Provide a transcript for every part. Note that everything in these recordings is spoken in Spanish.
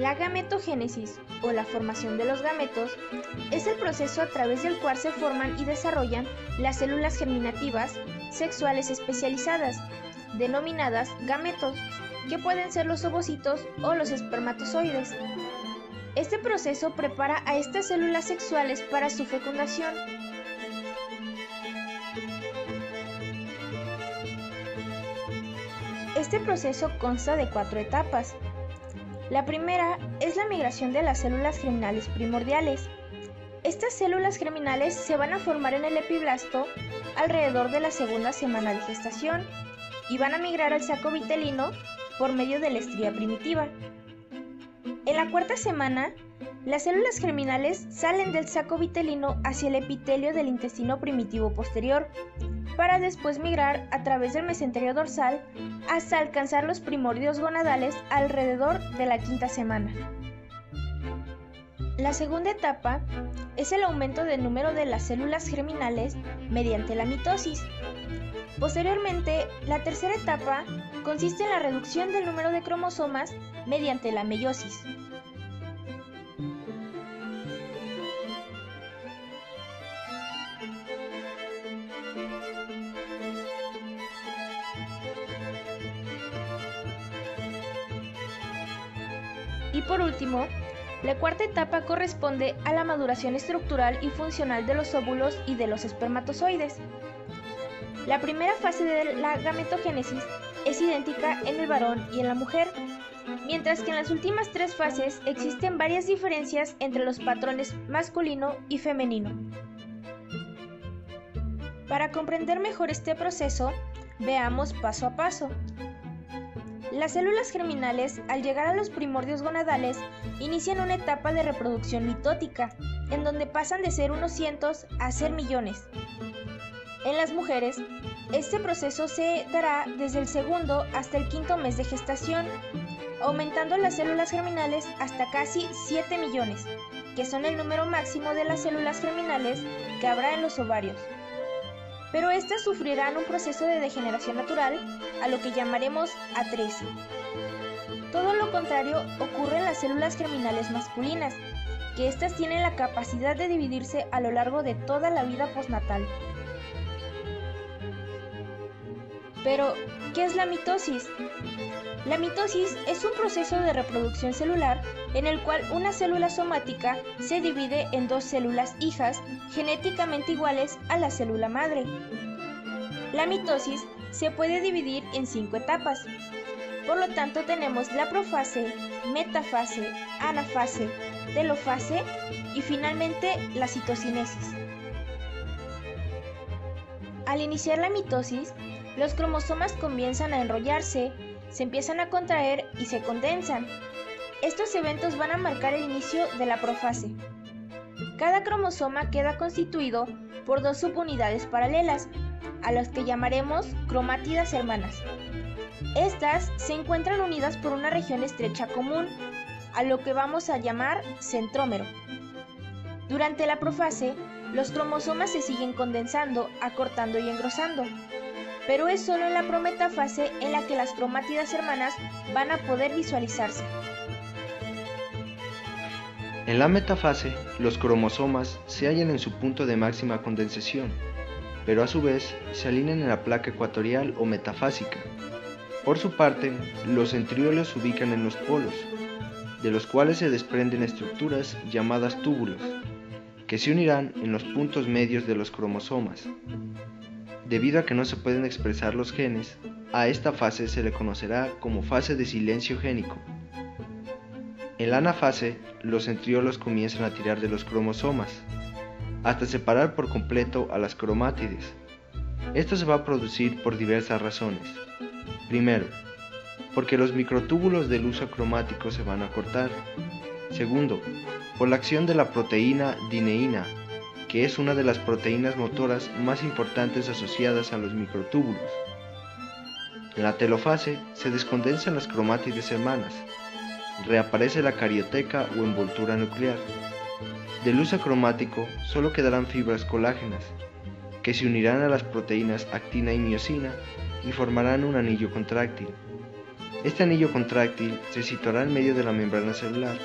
La gametogénesis, o la formación de los gametos, es el proceso a través del cual se forman y desarrollan las células germinativas sexuales especializadas, denominadas gametos, que pueden ser los ovocitos o los espermatozoides. Este proceso prepara a estas células sexuales para su fecundación. Este proceso consta de 4 etapas. La primera es la migración de las células germinales primordiales. Estas células germinales se van a formar en el epiblasto alrededor de la segunda semana de gestación y van a migrar al saco vitelino por medio de la estría primitiva. En la cuarta semana, las células germinales salen del saco vitelino hacia el epitelio del intestino primitivo posterior, para después migrar a través del mesenterio dorsal hasta alcanzar los primordios gonadales alrededor de la quinta semana. La segunda etapa es el aumento del número de las células germinales mediante la mitosis. Posteriormente, la tercera etapa consiste en la reducción del número de cromosomas mediante la meiosis. Y por último, la cuarta etapa corresponde a la maduración estructural y funcional de los óvulos y de los espermatozoides. La primera fase de la gametogénesis es idéntica en el varón y en la mujer, mientras que en las últimas 3 fases existen varias diferencias entre los patrones masculino y femenino. Para comprender mejor este proceso, veamos paso a paso. Las células germinales, al llegar a los primordios gonadales, inician una etapa de reproducción mitótica, en donde pasan de ser unos cientos a ser millones. En las mujeres, este proceso se dará desde el segundo hasta el quinto mes de gestación, aumentando las células germinales hasta casi 7 millones, que son el número máximo de las células germinales que habrá en los ovarios. Pero estas sufrirán un proceso de degeneración natural, a lo que llamaremos atresia. Todo lo contrario ocurre en las células germinales masculinas, que éstas tienen la capacidad de dividirse a lo largo de toda la vida postnatal. Pero, ¿qué es la mitosis? La mitosis es un proceso de reproducción celular en el cual una célula somática se divide en 2 células hijas genéticamente iguales a la célula madre. La mitosis se puede dividir en 5 etapas. Por lo tanto, tenemos la profase, metafase, anafase, telofase y finalmente la citocinesis. Al iniciar la mitosis, los cromosomas comienzan a enrollarse, se empiezan a contraer y se condensan. Estos eventos van a marcar el inicio de la profase. Cada cromosoma queda constituido por 2 subunidades paralelas, a las que llamaremos cromátidas hermanas. Estas se encuentran unidas por una región estrecha común, a lo que vamos a llamar centrómero. Durante la profase, los cromosomas se siguen condensando, acortando y engrosando, pero es solo en la prometafase en la que las cromátidas hermanas van a poder visualizarse. En la metafase, los cromosomas se hallan en su punto de máxima condensación, pero a su vez se alinean en la placa ecuatorial o metafásica. Por su parte, los centriolos se ubican en los polos, de los cuales se desprenden estructuras llamadas túbulos, que se unirán en los puntos medios de los cromosomas. Debido a que no se pueden expresar los genes, a esta fase se le conocerá como fase de silencio génico. En la anafase, los centriolos comienzan a tirar de los cromosomas, hasta separar por completo a las cromátides. Esto se va a producir por diversas razones. Primero, porque los microtúbulos del uso cromático se van a cortar. Segundo, por la acción de la proteína dineína, que es una de las proteínas motoras más importantes asociadas a los microtúbulos. En la telofase se descondensan las cromátides hermanas, reaparece la carioteca o envoltura nuclear. Del uso cromático solo quedarán fibras colágenas, que se unirán a las proteínas actina y miosina y formarán un anillo contráctil. Este anillo contráctil se situará en medio de la membrana celular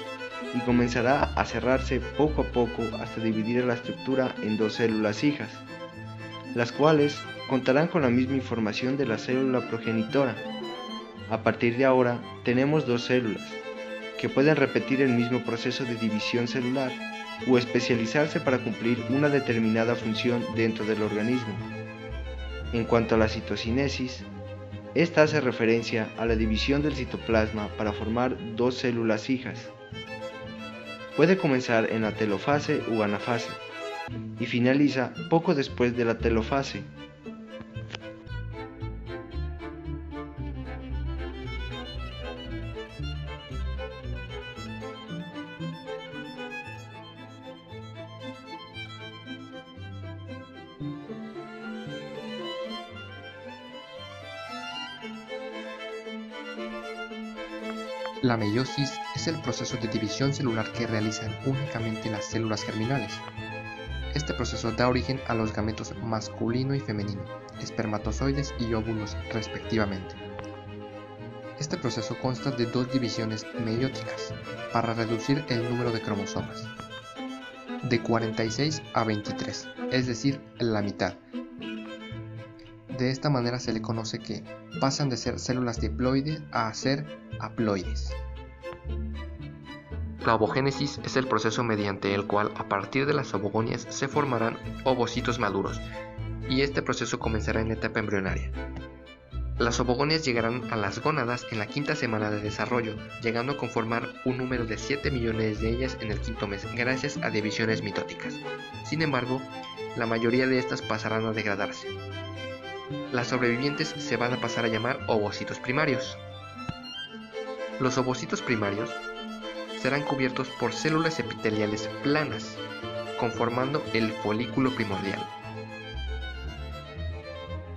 y comenzará a cerrarse poco a poco hasta dividir la estructura en dos células hijas, las cuales contarán con la misma información de la célula progenitora. A partir de ahora tenemos dos células, que pueden repetir el mismo proceso de división celular o especializarse para cumplir una determinada función dentro del organismo. En cuanto a la citocinesis, esta hace referencia a la división del citoplasma para formar dos células hijas. Puede comenzar en la telofase u anafase y finaliza poco después de la telofase. La meiosis es el proceso de división celular que realizan únicamente las células germinales. Este proceso da origen a los gametos masculino y femenino, espermatozoides y óvulos respectivamente. Este proceso consta de dos divisiones meióticas para reducir el número de cromosomas, de 46 a 23, es decir, la mitad. De esta manera se le conoce que pasan de ser células diploides a ser haploides. La ovogénesis es el proceso mediante el cual a partir de las ovogonias se formarán ovocitos maduros, y este proceso comenzará en la etapa embrionaria. Las ovogonias llegarán a las gónadas en la quinta semana de desarrollo, llegando a conformar un número de 7 millones de ellas en el quinto mes gracias a divisiones mitóticas. Sin embargo, la mayoría de estas pasarán a degradarse. Las sobrevivientes se van a pasar a llamar ovocitos primarios. Los ovocitos primarios serán cubiertos por células epiteliales planas, conformando el folículo primordial.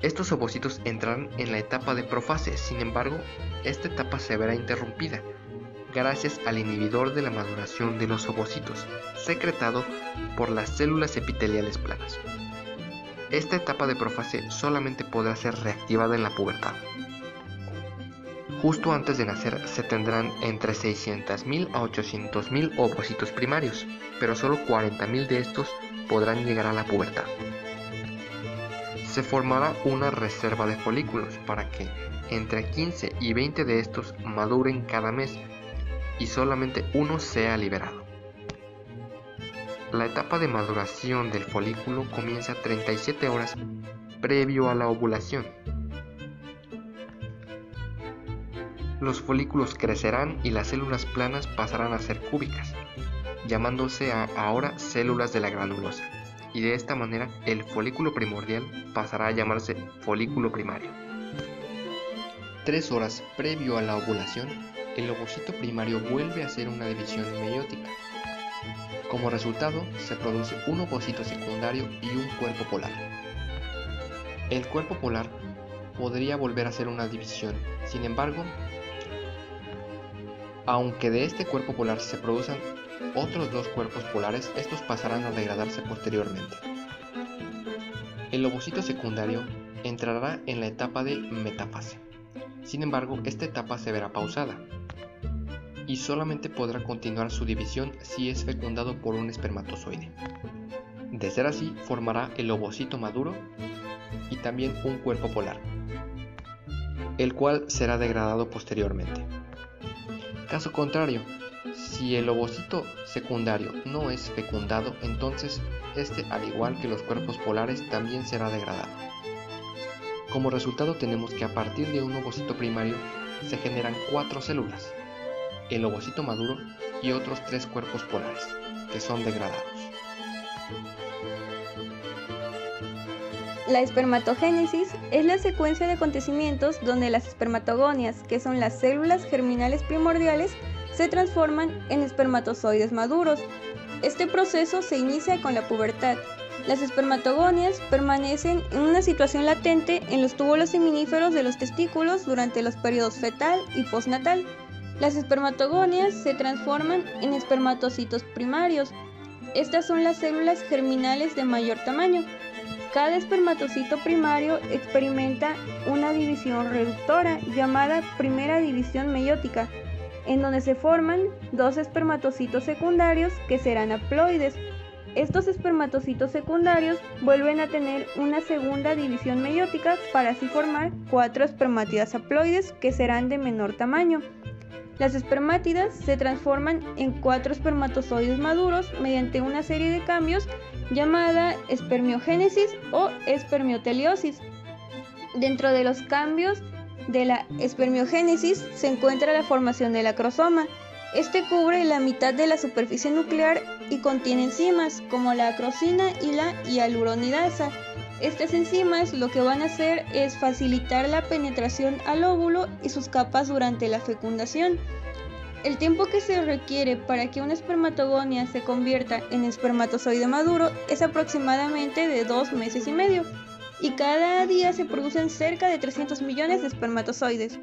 Estos ovocitos entrarán en la etapa de profase, sin embargo, esta etapa se verá interrumpida gracias al inhibidor de la maduración de los ovocitos, secretado por las células epiteliales planas. Esta etapa de profase solamente podrá ser reactivada en la pubertad. Justo antes de nacer se tendrán entre 600.000 a 800.000 ovocitos primarios, pero solo 40.000 de estos podrán llegar a la pubertad. Se formará una reserva de folículos para que entre 15 y 20 de estos maduren cada mes y solamente uno sea liberado. La etapa de maduración del folículo comienza 37 horas previo a la ovulación. Los folículos crecerán y las células planas pasarán a ser cúbicas, llamándose ahora células de la granulosa, y de esta manera el folículo primordial pasará a llamarse folículo primario. 3 horas previo a la ovulación, el ovocito primario vuelve a hacer una división meiótica. Como resultado, se produce un ovocito secundario y un cuerpo polar. El cuerpo polar podría volver a hacer una división, sin embargo, aunque de este cuerpo polar se produzcan otros dos cuerpos polares, estos pasarán a degradarse posteriormente. El ovocito secundario entrará en la etapa de metafase. Sin embargo, esta etapa se verá pausada y solamente podrá continuar su división si es fecundado por un espermatozoide. De ser así, formará el ovocito maduro y también un cuerpo polar, el cual será degradado posteriormente. Caso contrario, si el ovocito secundario no es fecundado, entonces este, al igual que los cuerpos polares, también será degradado. Como resultado tenemos que a partir de un ovocito primario se generan 4 células, el ovocito maduro y otros 3 cuerpos polares, que son degradados. La espermatogénesis es la secuencia de acontecimientos donde las espermatogonias, que son las células germinales primordiales, se transforman en espermatozoides maduros. Este proceso se inicia con la pubertad. Las espermatogonias permanecen en una situación latente en los túbulos seminíferos de los testículos durante los periodos fetal y postnatal. Las espermatogonias se transforman en espermatocitos primarios. Estas son las células germinales de mayor tamaño. Cada espermatocito primario experimenta una división reductora llamada primera división meiótica, en donde se forman dos espermatocitos secundarios que serán haploides. Estos espermatocitos secundarios vuelven a tener una segunda división meiótica para así formar 4 espermátidas haploides que serán de menor tamaño. Las espermátidas se transforman en 4 espermatozoides maduros mediante una serie de cambios llamada espermiogénesis o espermioteliosis. Dentro de los cambios de la espermiogénesis se encuentra la formación del acrosoma. Este cubre la mitad de la superficie nuclear y contiene enzimas como la acrosina y la hialuronidasa. Estas enzimas lo que van a hacer es facilitar la penetración al óvulo y sus capas durante la fecundación. El tiempo que se requiere para que una espermatogonia se convierta en espermatozoide maduro es aproximadamente de 2 meses y medio, y cada día se producen cerca de 300 millones de espermatozoides.